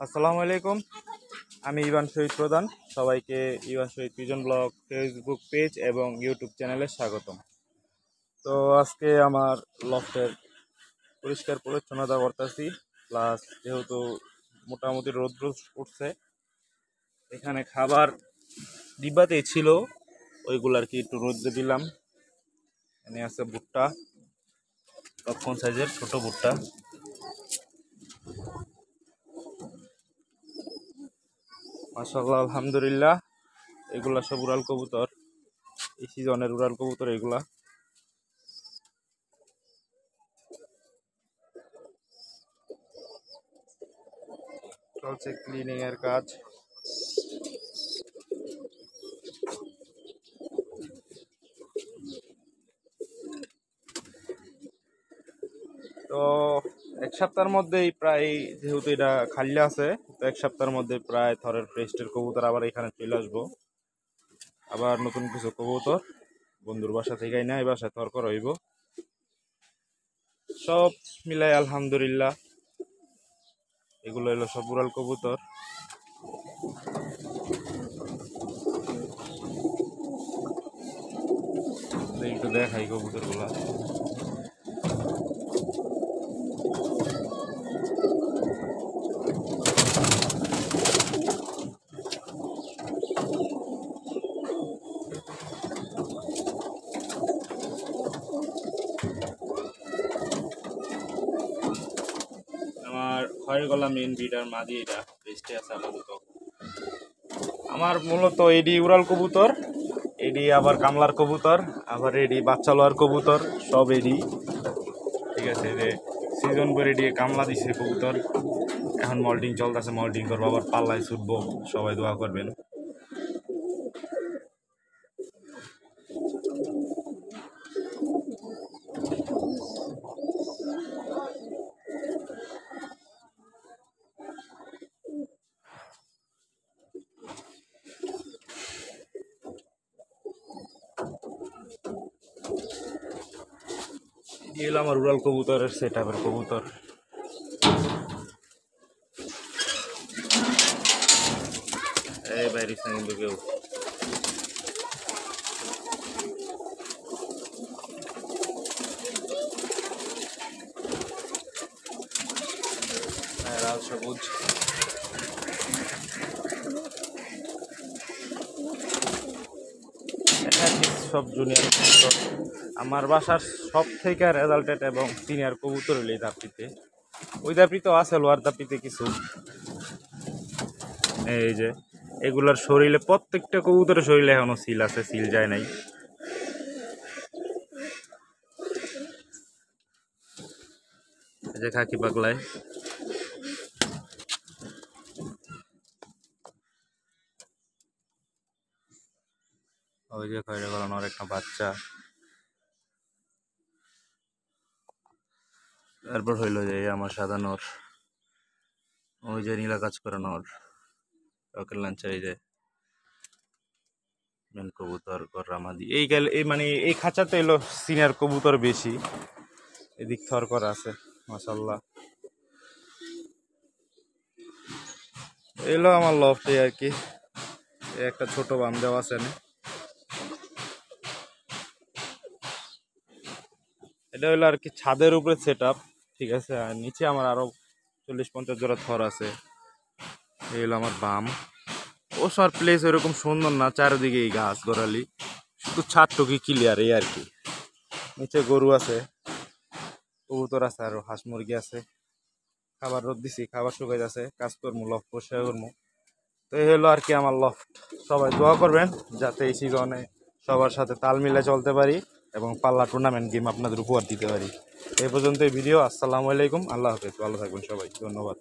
আসসালামু আলাইকুম। আমি ইভান শহীদ প্রধান। সবাইকে ইভান শহীদ পিজন ব্লগ ফেসবুক পেজ এবং ইউটিউব চ্যানেলে স্বাগতম। তো আজকে আমার লফটের পরিষ্কার পরিচ্ছন্নতা করতেছি, প্লাস যেহেতু মোটামুটি রৌদ্র উঠছে, এখানে খাবার ডিব্বাতেই ছিল, ওইগুলো আর কি একটু রোদ্রে দিলাম। এখানে আছে ভুট্টা, তখন সাইজের ছোট ভুট্টা। মাশাআল্লাহ, আলহামদুলিল্লাহ। এগুলা সব উড়াল কবুতর, এই সিজনের উড়াল কবুতর এগুলা। চলছে ক্লিনিং এর কাজ। তো এক সপ্তাহের মধ্যেই প্রায়, যেহেতু এটা খালি আছে, তো এক সপ্তাহের মধ্যে প্রায় থরের ফ্রেস্টের কবুতর আবার এখানে চলে আসবো। আবার নতুন কিছু কবুতর বন্ধুর বাসা থেকেই না, এই বাসায় থর করা হইব। সব মিলাই আলহামদুলিল্লাহ। এগুলো হলো সব উড়াল কবুতর। একটু দেখাই কবুতর গুলা। আমার খয়ের গলা মেন ব্রিডার মাদি, এটা রেস্টে আছে আপাতত। আমার মূলত এডি উড়াল কবুতর, এডি আবার কামলার কবুতর, আবার এডি বাচ্চা লোয়ার কবুতর, সব এডি। ঠিক আছে, যে সিজন করে এডি কামলা দিছে কবুতর। এখন মল্টিং চলতেছে, মল্টিং করবো, আবার পাল্লায় ছুটবো। সবাই দোয়া করবেন। এগুলো আমার উড়াল কবুতরের সেট আপের কবুতর। এই বাইরে কিন্তু কেউ লাল সবুজ। সব জুনিয়র কবুতর। আমার বাসার সব থেকে রেজাল্টেড এবং সিনিয়র কবুতর হইলে এই দাপিতে। ওই দাপিতেও আছে লোয়ার দাপিতে কিছু। এই যে এগুলার শরীরে, প্রত্যেকটা কবুতরের শরীরে এখনো সিল আছে, সিল যায় নাই। এই যে খাকি পাগলায়। ওই যে খয়রা গলানোর একটা বাচ্চা। তারপর হইল যে আমার সাদা নর, ওই যে নীলা কাজ করে নর, রকেট লাঞ্চার। এই যে মেন কবুতর গররামাদি। এই মানে এই খাঁচাতে এলো সিনিয়র কবুতর বেশি। এদিক থর করা আছে মাশাআল্লাহ। এলো আমার লফটে আর কি। একটা ছোট বাম দেওয়া আছে না, এটা হলো আর কি ছাদের উপরে সেট আপ। ঠিক আছে, আর নিচে আমার আরো 40-50 জোড়া থর আছে। এই হলো আমার বাম। ও সর প্লেস ওইরকম সুন্দর না, চারিদিকে এই গাছ গড়ালি, শুধু ছাদটুকি ক্লিয়ার, এই আর কি। নিচে গরু আছে, কবুতর আছে, আর হাঁস মুরগি আছে। খাবার রোদ দিছি, খাবার শুকাই যাচ্ছে, কাজ করবো, লফট পরিষ্কার করবো। তো এই হলো আর কি আমার লফট। সবাই দোয়া করবেন যাতে এই সিজনে সবার সাথে তাল মিলে চলতে পারি এবং পাল্লা টুর্নামেন্ট গেম আপনাদের উপহার দিতে পারি। এই পর্যন্ত এই ভিডিও। আসসালামু আলাইকুম, আল্লাহ হাফেজ, ভালো থাকবেন সবাই, ধন্যবাদ।